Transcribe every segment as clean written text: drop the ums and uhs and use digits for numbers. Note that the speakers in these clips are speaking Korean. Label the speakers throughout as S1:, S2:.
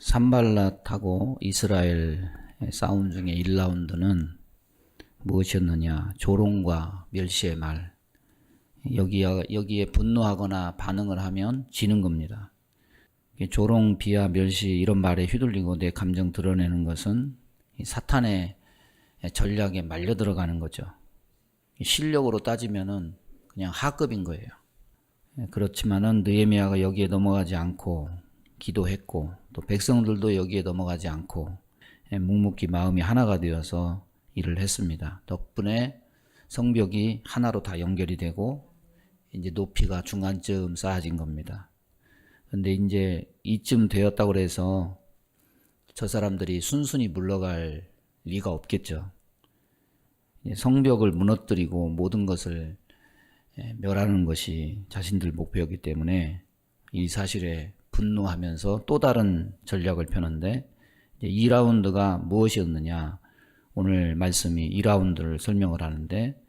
S1: 산발랏하고 이스라엘의 싸움 중에 1라운드는 무엇이었느냐? 조롱과 멸시의 말. 여기에 분노하거나 반응을 하면 지는 겁니다. 조롱, 비하, 멸시 이런 말에 휘둘리고 내 감정 드러내는 것은 사탄의 전략에 말려 들어가는 거죠. 실력으로 따지면은 그냥 하급인 거예요. 그렇지만은 느헤미야가 여기에 넘어가지 않고 기도했고, 또 백성들도 여기에 넘어가지 않고 묵묵히 마음이 하나가 되어서 일을 했습니다. 덕분에 성벽이 하나로 다 연결이 되고 이제 높이가 중간쯤 쌓아진 겁니다. 근데 이제 이쯤 되었다고 해서 저 사람들이 순순히 물러갈 리가 없겠죠. 성벽을 무너뜨리고 모든 것을 멸하는 것이 자신들 목표였기 때문에 이 사실에 분노하면서 또 다른 전략을 펴는데, 2라운드가 무엇이었느냐? 오늘 말씀이 2라운드를 설명을 하는데,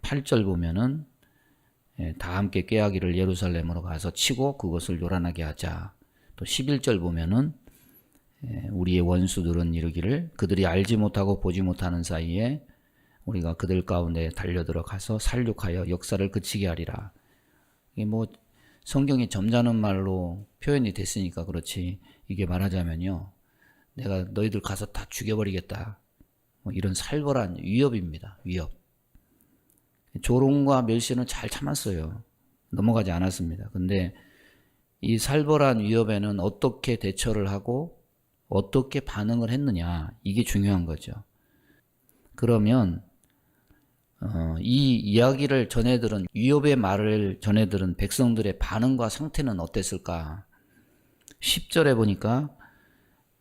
S1: 8절 보면은 다 함께 꾀하기를 예루살렘으로 가서 치고 그것을 요란하게 하자. 또 11절 보면은 우리의 원수들은 이르기를 그들이 알지 못하고 보지 못하는 사이에 우리가 그들 가운데 달려들어가서 살육하여 역사를 그치게 하리라. 이게 뭐 성경이 점잖은 말로 표현이 됐으니까 그렇지, 이게 말하자면요, 내가 너희들 가서 다 죽여버리겠다, 뭐 이런 살벌한 위협입니다. 위협. 조롱과 멸시는 잘 참았어요. 넘어가지 않았습니다. 근데 이 살벌한 위협에는 어떻게 대처를 하고 어떻게 반응을 했느냐, 이게 중요한 거죠. 그러면 이 이야기를 전해들은, 위협의 말을 전해들은 백성들의 반응과 상태는 어땠을까? 10절에 보니까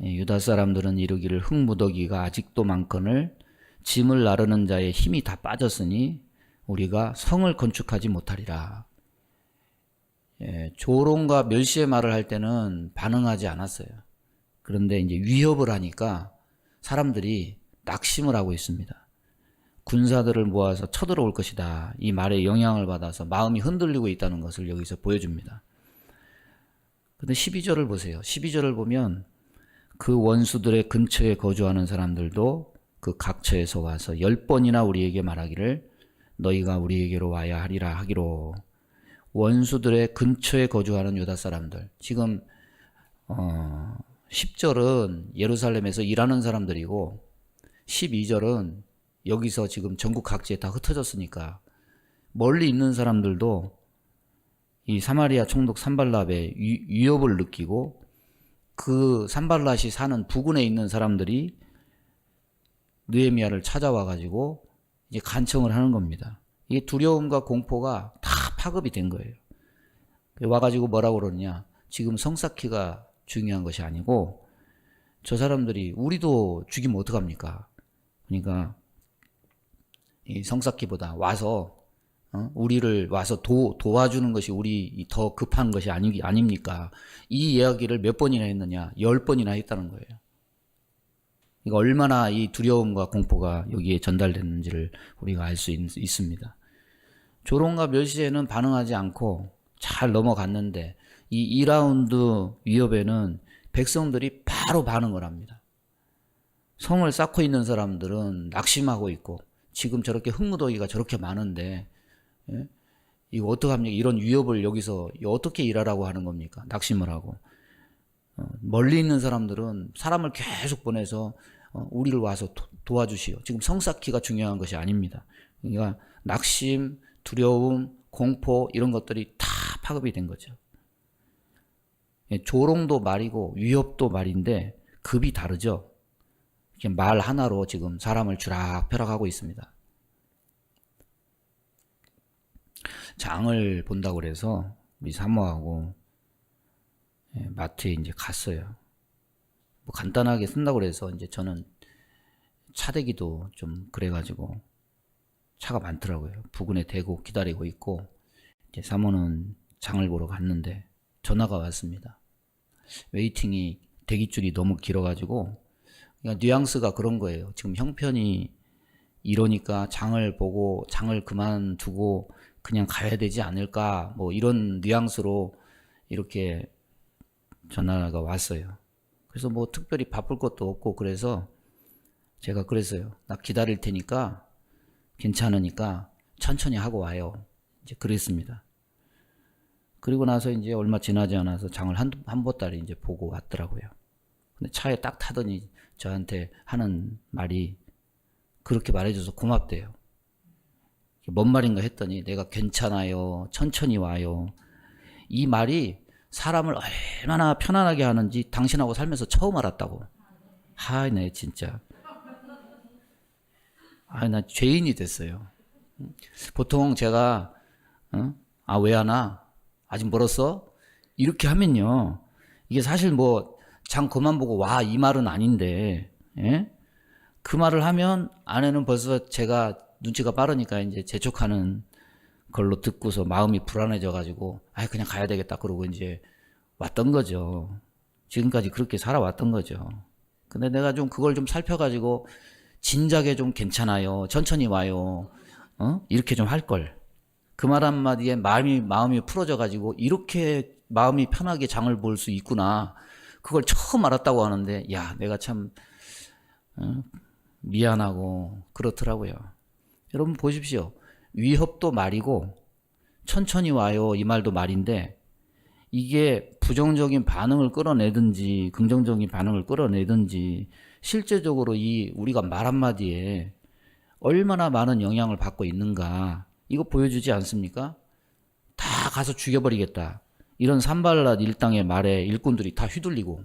S1: 유다 사람들은 이르기를 흙무더기가 아직도 많거늘 짐을 나르는 자의 힘이 다 빠졌으니 우리가 성을 건축하지 못하리라. 조롱과 멸시의 말을 할 때는 반응하지 않았어요. 그런데 이제 위협을 하니까 사람들이 낙심을 하고 있습니다. 군사들을 모아서 쳐들어올 것이다, 이 말에 영향을 받아서 마음이 흔들리고 있다는 것을 여기서 보여줍니다. 근데 12절을 보세요. 12절을 보면 그 원수들의 근처에 거주하는 사람들도 그 각처에서 와서 10번이나 우리에게 말하기를 너희가 우리에게로 와야 하리라 하기로. 원수들의 근처에 거주하는 유다 사람들, 지금 10절은 예루살렘에서 일하는 사람들이고 12절은 여기서 지금 전국 각지에 다 흩어졌으니까 멀리 있는 사람들도 이 사마리아 총독 산발랏의 위협을 느끼고, 그 산발랏이 사는 부근에 있는 사람들이 느헤미야를 찾아와 가지고 이제 간청을 하는 겁니다. 이 두려움과 공포가 다 파급이 된 거예요. 와가지고 뭐라고 그러느냐? 지금 성 쌓기가 중요한 것이 아니고 저 사람들이 우리도 죽이면 어떡합니까? 그러니까 이 성 쌓기보다 와서 우리를 와서 도와주는 것이 우리 더 급한 것이 아닙니까? 이 이야기를 몇 번이나 했느냐? 10번이나 했다는 거예요. 이거 얼마나 이 두려움과 공포가 여기에 전달됐는지를 우리가 알 수 있습니다. 조롱과 멸시에는 반응하지 않고 잘 넘어갔는데, 이 2라운드 위협에는 백성들이 바로 반응을 합니다. 성을 쌓고 있는 사람들은 낙심하고 있고, 지금 저렇게 흙무더기가 저렇게 많은데 이거 어떡합니까? 이런 위협을 여기서 어떻게 일하라고 하는 겁니까? 낙심을 하고. 멀리 있는 사람들은 사람을 계속 보내서 우리를 와서 도와주시오. 지금 성 쌓기가 중요한 것이 아닙니다. 그러니까 낙심, 두려움, 공포 이런 것들이 다 파급이 된 거죠. 조롱도 말이고 위협도 말인데 급이 다르죠. 말 하나로 지금 사람을 쥐락펴락하고 있습니다. 장을 본다고 그래서 우리 사모하고 마트에 이제 갔어요. 뭐 간단하게 쓴다고 그래서 이제 저는 차대기도 좀 그래가지고 차가 많더라고요. 부근에 대고 기다리고 있고, 이제 사모는 장을 보러 갔는데 전화가 왔습니다. 웨이팅이, 대기줄이 너무 길어가지고, 그러니까 뉘앙스가 그런 거예요. 지금 형편이 이러니까 장을 보고 장을 그만두고 그냥 가야 되지 않을까, 뭐 이런 뉘앙스로 이렇게 전화가 왔어요. 그래서 뭐 특별히 바쁠 것도 없고 그래서 제가 그랬어요. 나 기다릴 테니까 괜찮으니까 천천히 하고 와요. 이제 그랬습니다. 그리고 나서 이제 얼마 지나지 않아서 장을 한 보따리 이제 보고 왔더라고요. 근데 차에 딱 타더니 저한테 하는 말이 그렇게 말해줘서 고맙대요. 뭔 말인가 했더니 내가 괜찮아요. 천천히 와요. 이 말이 사람을 얼마나 편안하게 하는지 당신하고 살면서 처음 알았다고. 네, 진짜. 나 죄인이 됐어요. 보통 제가, 왜 하나? 아직 멀었어? 이렇게 하면요. 이게 사실 뭐, 장 그만 보고 와, 이 말은 아닌데, 예? 그 말을 하면 아내는 벌써 제가 눈치가 빠르니까 이제 재촉하는 걸로 듣고서 마음이 불안해져가지고, 그냥 가야 되겠다. 그러고 이제 왔던 거죠. 지금까지 그렇게 살아왔던 거죠. 근데 내가 좀 그걸 좀 살펴가지고, 진작에 좀 괜찮아요. 천천히 와요. 이렇게 좀 할걸. 그 말 한마디에 마음이 풀어져가지고, 이렇게 마음이 편하게 장을 볼 수 있구나. 그걸 처음 알았다고 하는데, 내가 참, 미안하고, 그렇더라고요. 여러분 보십시오. 위협도 말이고, 천천히 와요. 이 말도 말인데, 이게 부정적인 반응을 끌어내든지, 긍정적인 반응을 끌어내든지, 실제적으로 우리가 말 한마디에 얼마나 많은 영향을 받고 있는가, 이거 보여주지 않습니까? 다 가서 죽여버리겠다. 이런 산발랏 일당의 말에 일꾼들이 다 휘둘리고,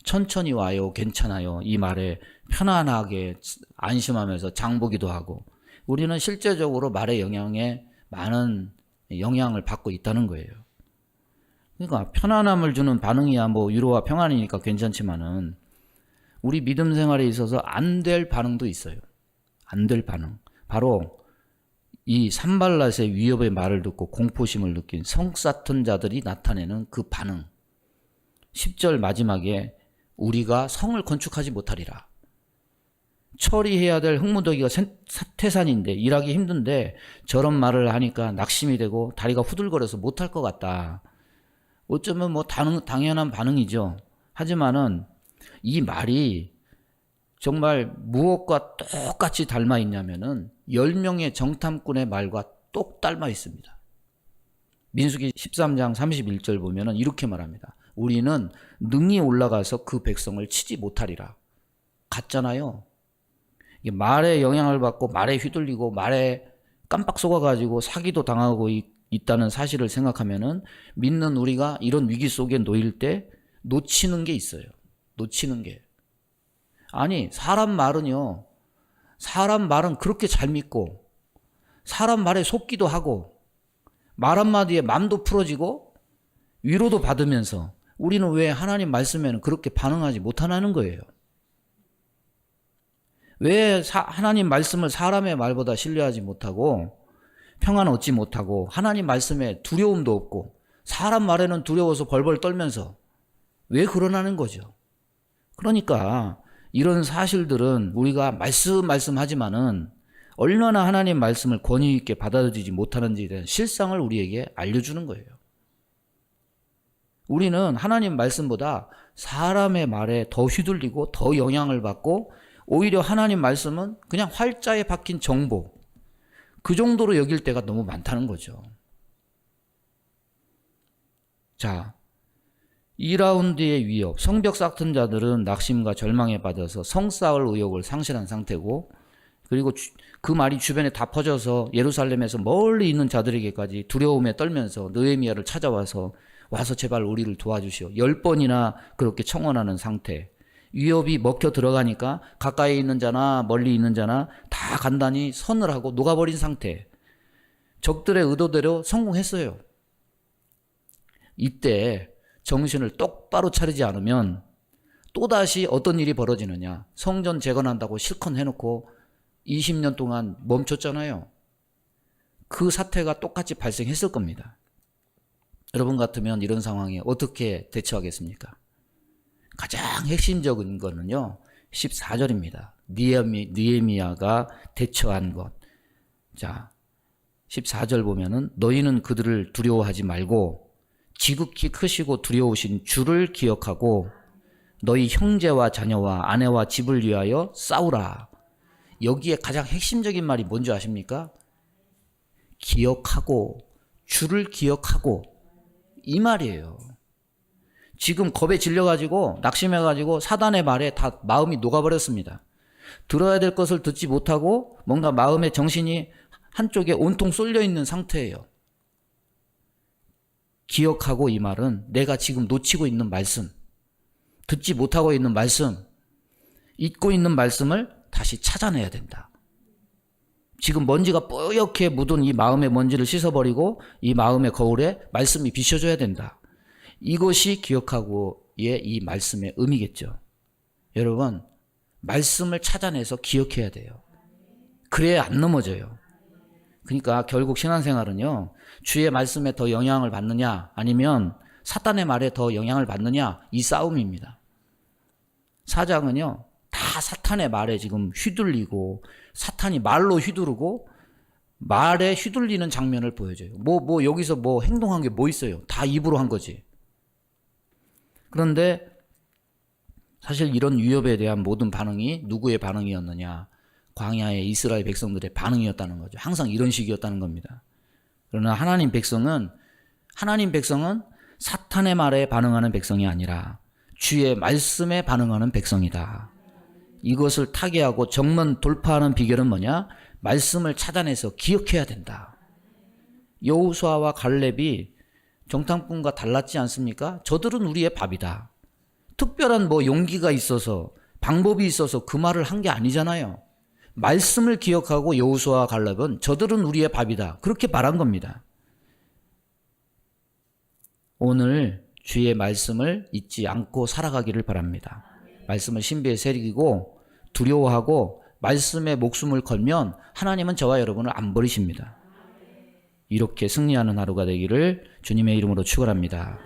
S1: 천천히 와요, 괜찮아요. 이 말에 편안하게 안심하면서 장보기도 하고, 우리는 실제적으로 말의 영향에 많은 영향을 받고 있다는 거예요. 그러니까 편안함을 주는 반응이야 뭐 위로와 평안이니까 괜찮지만은 우리 믿음 생활에 있어서 안 될 반응도 있어요. 안 될 반응. 바로 이 산발랏의 위협의 말을 듣고 공포심을 느낀 성사튼 자들이 나타내는 그 반응. 10절 마지막에 우리가 성을 건축하지 못하리라. 처리해야 될 흙무더기가 태산인데 일하기 힘든데 저런 말을 하니까 낙심이 되고 다리가 후들거려서 못할 것 같다. 어쩌면 뭐 당연한 반응이죠. 하지만은 이 말이 정말 무엇과 똑같이 닮아 있냐면은 10명의 정탐꾼의 말과 똑 닮아 있습니다. 민수기 13장 31절 보면은 이렇게 말합니다. 우리는 능히 올라가서 그 백성을 치지 못하리라. 같잖아요. 말에 영향을 받고 말에 휘둘리고 말에 깜빡 속아가지고 사기도 당하고 있다는 사실을 생각하면은 믿는 우리가 이런 위기 속에 놓일 때 놓치는 게 있어요. 놓치는 게. 아니, 사람 말은요. 사람 말은 그렇게 잘 믿고 사람 말에 속기도 하고 말 한마디에 마음도 풀어지고 위로도 받으면서 우리는 왜 하나님 말씀에는 그렇게 반응하지 못하는 거예요. 왜 하나님 말씀을 사람의 말보다 신뢰하지 못하고 평안 얻지 못하고 하나님 말씀에 두려움도 없고 사람 말에는 두려워서 벌벌 떨면서 왜 그러나는 거죠. 그러니까 이런 사실들은 우리가 말씀하지만은 얼마나 하나님 말씀을 권위 있게 받아들이지 못하는지에 대한 실상을 우리에게 알려주는 거예요. 우리는 하나님 말씀보다 사람의 말에 더 휘둘리고 더 영향을 받고 오히려 하나님 말씀은 그냥 활자에 박힌 정보, 그 정도로 여길 때가 너무 많다는 거죠. 자, 2라운드의 위협, 성벽 쌓던 자들은 낙심과 절망에 빠져서 성 쌓을 의욕을 상실한 상태고, 그리고 그 말이 주변에 다 퍼져서 예루살렘에서 멀리 있는 자들에게까지 두려움에 떨면서 느헤미야를 찾아와서 제발 우리를 도와주시오. 10번이나 그렇게 청원하는 상태. 위협이 먹혀 들어가니까 가까이 있는 자나 멀리 있는 자나 다 간단히 선을 하고 녹아버린 상태. 적들의 의도대로 성공했어요. 이때 정신을 똑바로 차리지 않으면 또다시 어떤 일이 벌어지느냐. 성전 재건한다고 실컷 해놓고 20년 동안 멈췄잖아요. 그 사태가 똑같이 발생했을 겁니다. 여러분 같으면 이런 상황에 어떻게 대처하겠습니까? 가장 핵심적인 거는요. 14절입니다. 느헤미야가 대처한 것. 자, 14절 보면은 너희는 그들을 두려워하지 말고 지극히 크시고 두려우신 주를 기억하고 너희 형제와 자녀와 아내와 집을 위하여 싸우라. 여기에 가장 핵심적인 말이 뭔지 아십니까? 기억하고, 주를 기억하고, 이 말이에요. 지금 겁에 질려가지고 낙심해가지고 사단의 말에 다 마음이 녹아버렸습니다. 들어야 될 것을 듣지 못하고 뭔가 마음의 정신이 한쪽에 온통 쏠려 있는 상태예요. 기억하고, 이 말은 내가 지금 놓치고 있는 말씀, 듣지 못하고 있는 말씀, 잊고 있는 말씀을 다시 찾아내야 된다. 지금 먼지가 뽀얗게 묻은 이 마음의 먼지를 씻어버리고 이 마음의 거울에 말씀이 비춰줘야 된다. 이것이 기억하고의 이 말씀의 의미겠죠. 여러분, 말씀을 찾아내서 기억해야 돼요. 그래야 안 넘어져요. 그러니까 결국 신앙생활은요, 주의 말씀에 더 영향을 받느냐 아니면 사탄의 말에 더 영향을 받느냐, 이 싸움입니다. 사장은요, 다 사탄의 말에 지금 휘둘리고 사탄이 말로 휘두르고 말에 휘둘리는 장면을 보여줘요. 여기서 행동한 게 뭐 있어요? 다 입으로 한 거지. 그런데 사실 이런 위협에 대한 모든 반응이 누구의 반응이었느냐? 광야의 이스라엘 백성들의 반응이었다는 거죠. 항상 이런 식이었다는 겁니다. 그러나 하나님 백성은 사탄의 말에 반응하는 백성이 아니라 주의 말씀에 반응하는 백성이다. 이것을 타개하고 정면 돌파하는 비결은 뭐냐? 말씀을 찾아내서 기억해야 된다. 여호수아와 갈렙이 정탐꾼과 달랐지 않습니까? 저들은 우리의 밥이다. 특별한 용기가 있어서 방법이 있어서 그 말을 한 게 아니잖아요. 말씀을 기억하고 여호수아와 갈렙은 저들은 우리의 밥이다. 그렇게 말한 겁니다. 오늘 주의 말씀을 잊지 않고 살아가기를 바랍니다. 말씀을 신비에 새기고 두려워하고 말씀에 목숨을 걸면 하나님은 저와 여러분을 안 버리십니다. 이렇게 승리하는 하루가 되기를 주님의 이름으로 축원합니다.